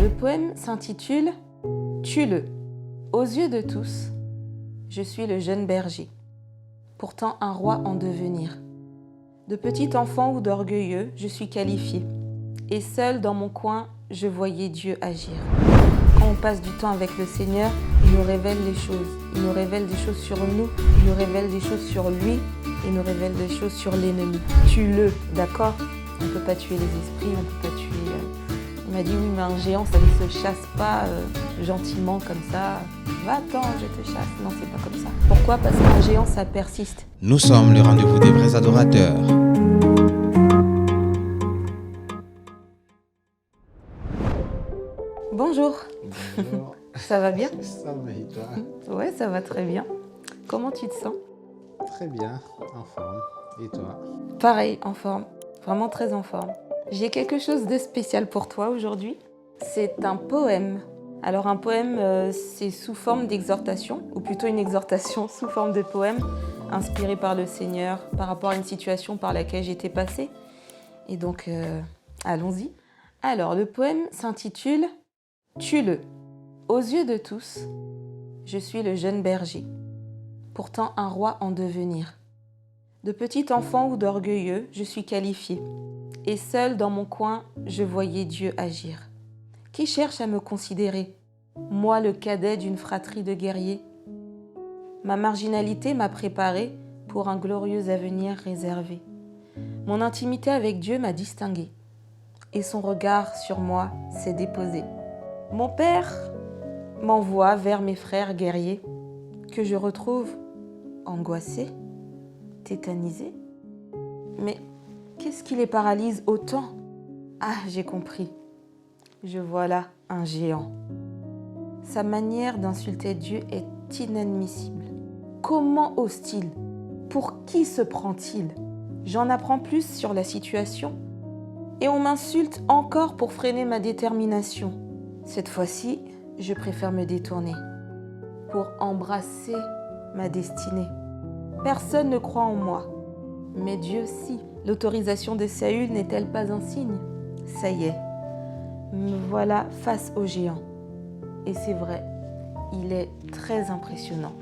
Le poème s'intitule « Tue-le ». Aux yeux de tous, je suis le jeune berger, pourtant un roi en devenir. De petit enfant ou d'orgueilleux, je suis qualifié. Et seul dans mon coin, je voyais Dieu agir. Quand on passe du temps avec le Seigneur, il nous révèle les choses. Il nous révèle des choses sur nous, il nous révèle des choses sur lui, il nous révèle des choses sur l'ennemi. Tue-le, d'accord? On ne peut pas tuer les esprits, on ne peut pas tuer... Il m'a dit oui, mais un géant, ça ne se chasse pas gentiment comme ça. Va-t'en, je te chasse. Non, c'est pas comme ça. Pourquoi? Parce qu'un géant, ça persiste. Nous sommes le rendez-vous des vrais adorateurs. Bonjour. Bonjour. Ça va bien? Ça va et toi? Ouais, ça va très bien. Comment tu te sens? Très bien, en forme. Et toi? Pareil, en forme. Vraiment très en forme. J'ai quelque chose de spécial pour toi aujourd'hui. C'est un poème. Alors un poème, c'est sous forme d'exhortation, ou plutôt une exhortation sous forme de poème, inspiré par le Seigneur par rapport à une situation par laquelle j'étais passée. Et donc, allons-y. Alors, le poème s'intitule « Tue-le ». Aux yeux de tous, je suis le jeune berger, pourtant un roi en devenir. De petit enfant ou d'orgueilleux, je suis qualifié. Et seul dans mon coin, je voyais Dieu agir. Qui cherche à me considérer, moi le cadet d'une fratrie de guerriers? Ma marginalité m'a préparé pour un glorieux avenir réservé. Mon intimité avec Dieu m'a distingué, et son regard sur moi s'est déposé. Mon Père m'envoie vers mes frères guerriers, que je retrouve angoissés, tétanisés. Mais qu'est-ce qui les paralyse autant? Ah, j'ai compris. Je vois là un géant. Sa manière d'insulter Dieu est inadmissible. Comment ose-t-il? Pour qui se prend-il? J'en apprends plus sur la situation. Et on m'insulte encore pour freiner ma détermination. Cette fois-ci, je préfère me détourner pour embrasser ma destinée. Personne ne croit en moi, mais Dieu si. L'autorisation de Saül n'est-elle pas un signe? Ça y est, me voilà face au géant. Et c'est vrai, il est très impressionnant.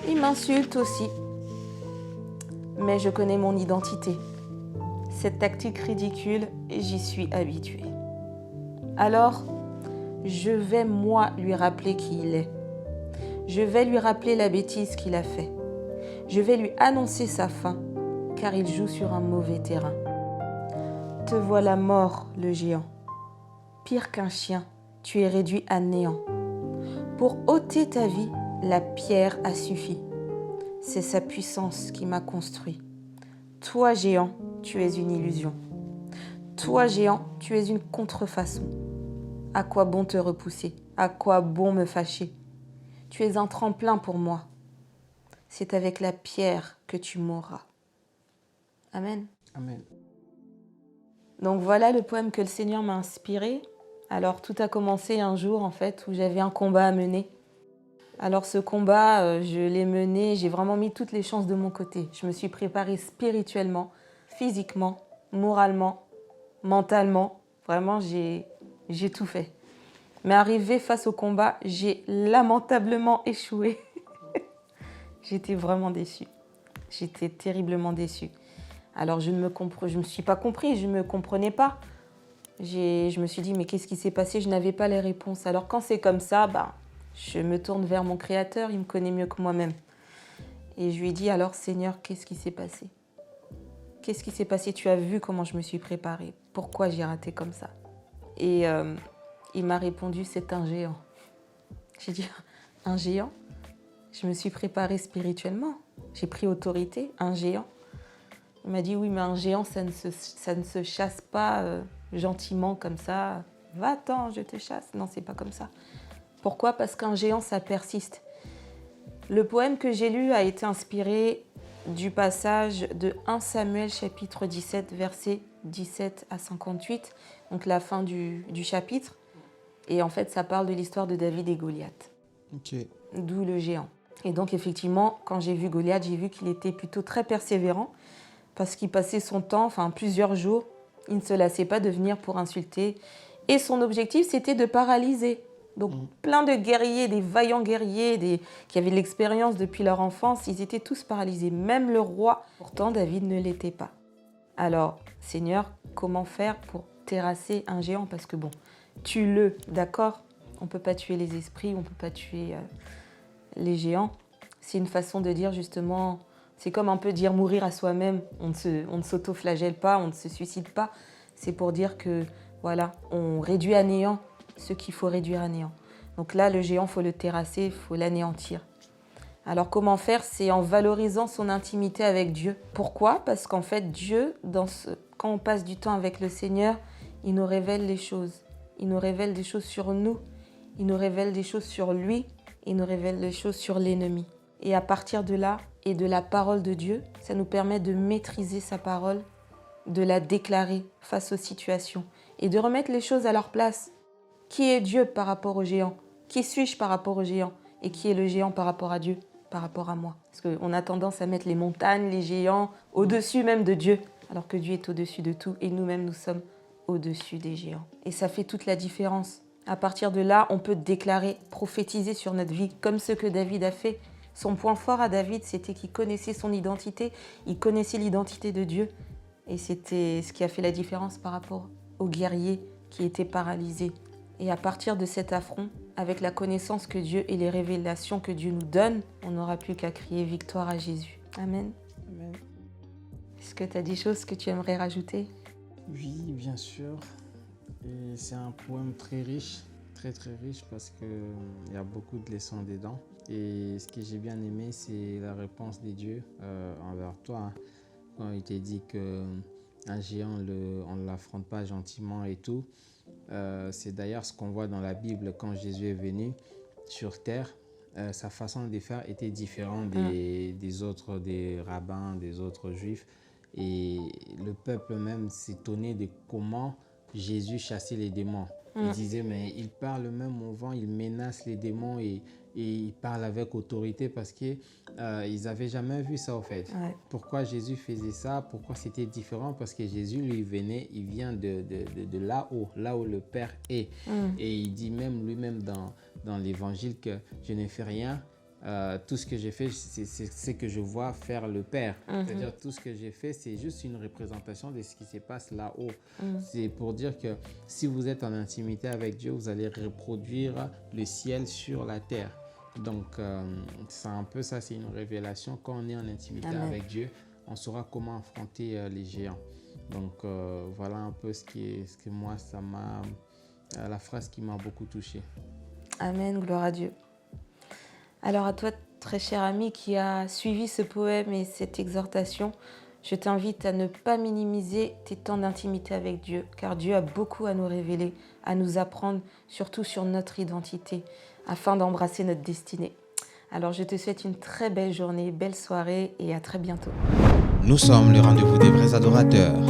Il m'insulte aussi, mais je connais mon identité. Cette tactique ridicule, j'y suis habituée. Alors, je vais moi lui rappeler qui il est. Je vais lui rappeler la bêtise qu'il a fait. Je vais lui annoncer sa fin, car il joue sur un mauvais terrain. Te voilà mort, le géant. Pire qu'un chien, tu es réduit à néant. Pour ôter ta vie, la pierre a suffi. C'est sa puissance qui m'a construit. Toi, géant, tu es une illusion. Toi, géant, tu es une contrefaçon. À quoi bon te repousser? À quoi bon me fâcher? Tu es un tremplin pour moi. C'est avec la pierre que tu mourras. Amen. Amen. Donc voilà le poème que le Seigneur m'a inspiré. Alors tout a commencé un jour en fait où j'avais un combat à mener. Alors ce combat, je l'ai mené, j'ai vraiment mis toutes les chances de mon côté. Je me suis préparée spirituellement, physiquement, moralement, mentalement. Vraiment, j'ai tout fait. Mais arrivé face au combat, j'ai lamentablement échoué. J'étais vraiment déçue. J'étais terriblement déçue. Alors je me suis pas compris, je ne me comprenais pas. Je me suis dit, mais qu'est-ce qui s'est passé? Je n'avais pas les réponses. Alors quand c'est comme ça, je me tourne vers mon Créateur, il me connaît mieux que moi-même. Et je lui ai dit, alors Seigneur, qu'est-ce qui s'est passé? Qu'est-ce qui s'est passé? Tu as vu comment je me suis préparée. Pourquoi j'ai raté comme ça? Et il m'a répondu, c'est un géant. J'ai dit, un géant? Je me suis préparée spirituellement. J'ai pris autorité, un géant. Il m'a dit, oui, mais un géant, ça ne se chasse pas gentiment comme ça. Va-t'en, je te chasse. Non, c'est pas comme ça. Pourquoi? Parce qu'un géant, ça persiste. Le poème que j'ai lu a été inspiré du passage de 1 Samuel chapitre 17, versets 17 à 58, donc la fin du chapitre. Et en fait, ça parle de l'histoire de David et Goliath. Ok. D'où le géant. Et donc, effectivement, quand j'ai vu Goliath, j'ai vu qu'il était plutôt très persévérant parce qu'il passait son temps, plusieurs jours, il ne se lassait pas de venir pour insulter Et son objectif, c'était de paralyser. Donc, plein de guerriers, des vaillants guerriers, qui avaient de l'expérience depuis leur enfance, ils étaient tous paralysés, même le roi. Pourtant, David ne l'était pas. Alors, Seigneur, comment faire pour terrasser un géant? Parce que bon, tue-le, d'accord? On ne peut pas tuer les esprits, on ne peut pas tuer les géants. C'est une façon de dire justement, c'est comme un peu dire mourir à soi-même. On ne s'auto-flagelle pas, on ne se suicide pas. C'est pour dire que, voilà, on réduit à néant ce qu'il faut réduire à néant. Donc là, le géant, il faut le terrasser, il faut l'anéantir. Alors comment faire? C'est en valorisant son intimité avec Dieu. Pourquoi? Parce qu'en fait, Dieu, quand on passe du temps avec le Seigneur, il nous révèle les choses. Il nous révèle des choses sur nous, il nous révèle des choses sur lui, il nous révèle des choses sur l'ennemi. Et à partir de là, et de la parole de Dieu, ça nous permet de maîtriser sa parole, de la déclarer face aux situations et de remettre les choses à leur place. Qui est Dieu par rapport au géant? Qui suis-je par rapport au géant? Et qui est le géant par rapport à Dieu, par rapport à moi? Parce qu'on a tendance à mettre les montagnes, les géants, au-dessus même de Dieu, alors que Dieu est au-dessus de tout et nous-mêmes, nous sommes au-dessus des géants. Et ça fait toute la différence. À partir de là, on peut déclarer, prophétiser sur notre vie, comme ce que David a fait. Son point fort à David, c'était qu'il connaissait son identité, il connaissait l'identité de Dieu. Et c'était ce qui a fait la différence par rapport aux guerriers qui étaient paralysés. Et à partir de cet affront, avec la connaissance que Dieu et les révélations que Dieu nous donne, on n'aura plus qu'à crier victoire à Jésus. Amen. Amen. Est-ce que tu as des choses que tu aimerais rajouter? Oui, bien sûr. Et c'est un poème très riche, très riche parce qu'il y a beaucoup de leçons dedans. Et ce que j'ai bien aimé, c'est la réponse de Dieu envers toi. Hein. Quand il t'a dit qu'un géant, on ne l'affronte pas gentiment et tout. C'est d'ailleurs ce qu'on voit dans la Bible quand Jésus est venu sur terre. Sa façon de faire était différente des autres, des rabbins, des autres juifs. Et le peuple même s'étonnait de comment Jésus chassait les démons. Il disait, mais il parle même au vent, il menace les démons et il parle avec autorité parce qu'ils n'avaient jamais vu ça, en fait. Ouais. Pourquoi Jésus faisait ça? Pourquoi c'était différent? Parce que Jésus, lui, il vient de là-haut, là où le Père est. Et il dit même lui-même dans l'Évangile que je ne fais rien. Tout ce que j'ai fait, c'est ce que je vois faire le Père. C'est-à-dire tout ce que j'ai fait, c'est juste une représentation de ce qui se passe là-haut. C'est pour dire que si vous êtes en intimité avec Dieu, vous allez reproduire le ciel sur la terre. Donc, c'est un peu ça, c'est une révélation. Quand on est en intimité avec Dieu, on saura comment affronter les géants. Donc, voilà un peu ce que moi, ça m'a... la phrase qui m'a beaucoup touché. Amen, gloire à Dieu. Alors à toi, très cher ami qui a suivi ce poème et cette exhortation, je t'invite à ne pas minimiser tes temps d'intimité avec Dieu, car Dieu a beaucoup à nous révéler, à nous apprendre, surtout sur notre identité, afin d'embrasser notre destinée. Alors je te souhaite une très belle journée, belle soirée et à très bientôt. Nous sommes le rendez-vous des vrais adorateurs.